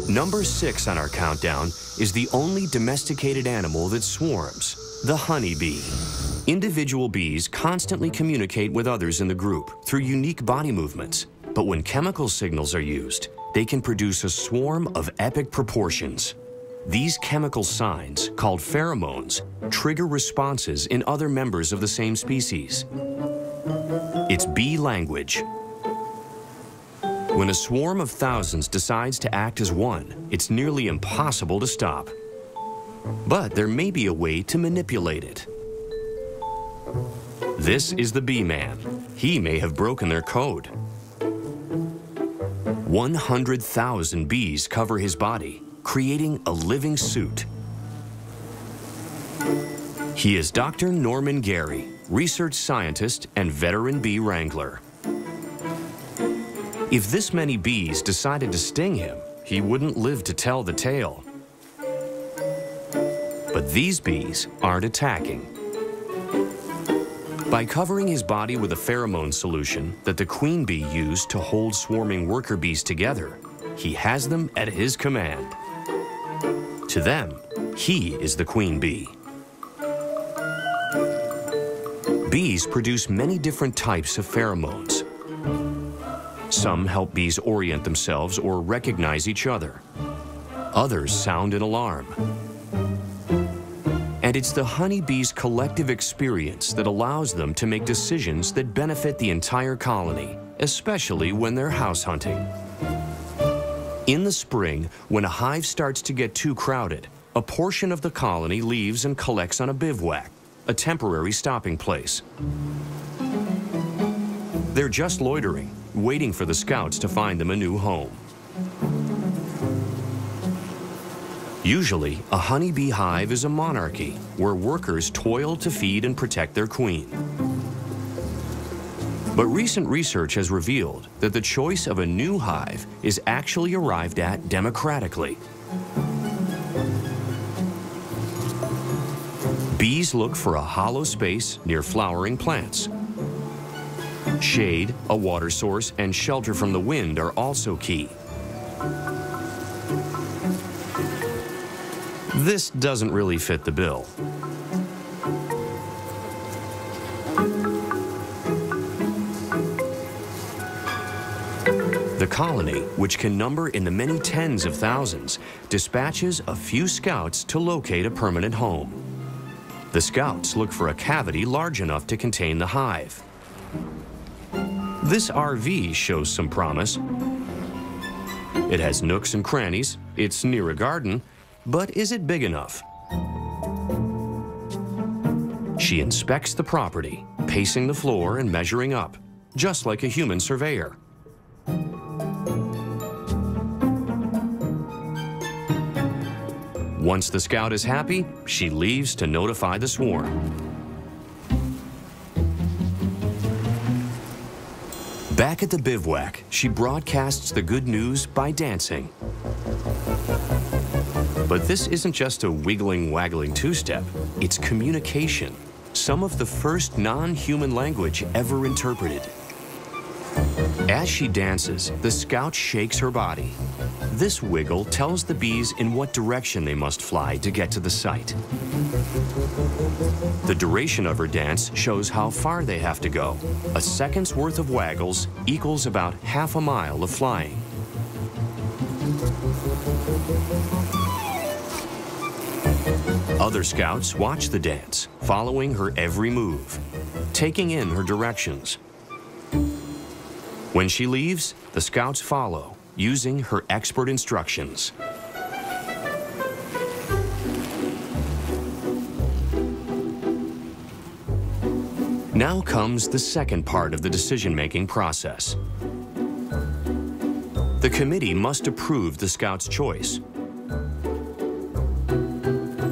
Number 6 on our countdown is the only domesticated animal that swarms, the honeybee. Individual bees constantly communicate with others in the group through unique body movements, but when chemical signals are used, they can produce a swarm of epic proportions. These chemical signs, called pheromones, trigger responses in other members of the same species. It's bee language. When a swarm of thousands decides to act as one, it's nearly impossible to stop. But there may be a way to manipulate it. This is the bee man. He may have broken their code. 100,000 bees cover his body, creating a living suit. He is Dr. Norman Gary, research scientist and veteran bee wrangler. If this many bees decided to sting him, he wouldn't live to tell the tale. But these bees aren't attacking. By covering his body with a pheromone solution that the queen bee used to hold swarming worker bees together, he has them at his command. To them, he is the queen bee. Bees produce many different types of pheromones. Some help bees orient themselves or recognize each other. Others sound an alarm. And it's the honeybee's collective experience that allows them to make decisions that benefit the entire colony, especially when they're house hunting. In the spring, when a hive starts to get too crowded, a portion of the colony leaves and collects on a bivouac, a temporary stopping place. They're just loitering, waiting for the scouts to find them a new home. Usually, a honeybee hive is a monarchy where workers toil to feed and protect their queen. But recent research has revealed that the choice of a new hive is actually arrived at democratically. Bees look for a hollow space near flowering plants. Shade, a water source, and shelter from the wind are also key. This doesn't really fit the bill. The colony, which can number in the many tens of thousands, dispatches a few scouts to locate a permanent home. The scouts look for a cavity large enough to contain the hive. This RV shows some promise. It has nooks and crannies, it's near a garden, but is it big enough? She inspects the property, pacing the floor and measuring up, just like a human surveyor. Once the scout is happy, she leaves to notify the swarm. Back at the bivouac, she broadcasts the good news by dancing. But this isn't just a wiggling, waggling two-step. It's communication, some of the first non-human language ever interpreted. As she dances, the scout shakes her body. This wiggle tells the bees in what direction they must fly to get to the site. The duration of her dance shows how far they have to go. A second's worth of waggles equals about half a mile of flying. Other scouts watch the dance, following her every move, taking in her directions. When she leaves, the scouts follow, using her expert instructions. Now comes the second part of the decision-making process. The committee must approve the scout's choice.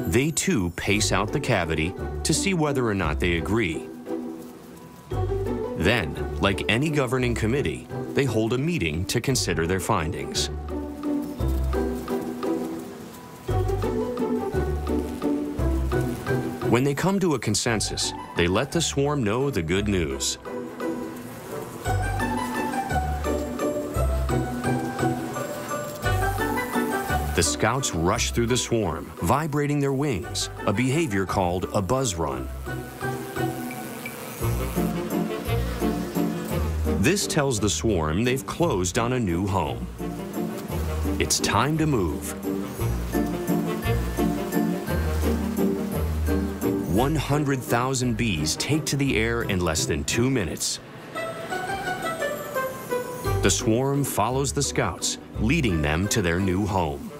They too pace out the cavity to see whether or not they agree. Then, like any governing committee, they hold a meeting to consider their findings. When they come to a consensus, they let the swarm know the good news. The scouts rush through the swarm, vibrating their wings, a behavior called a buzz run. This tells the swarm they've closed on a new home. It's time to move. 100,000 bees take to the air in less than 2 minutes. The swarm follows the scouts, leading them to their new home.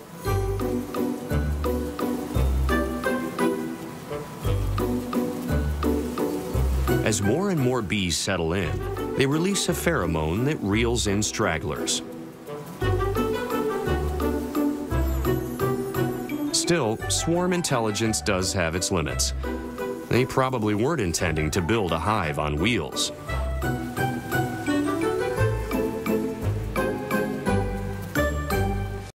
As more and more bees settle in, they release a pheromone that reels in stragglers. Still, swarm intelligence does have its limits. They probably weren't intending to build a hive on wheels.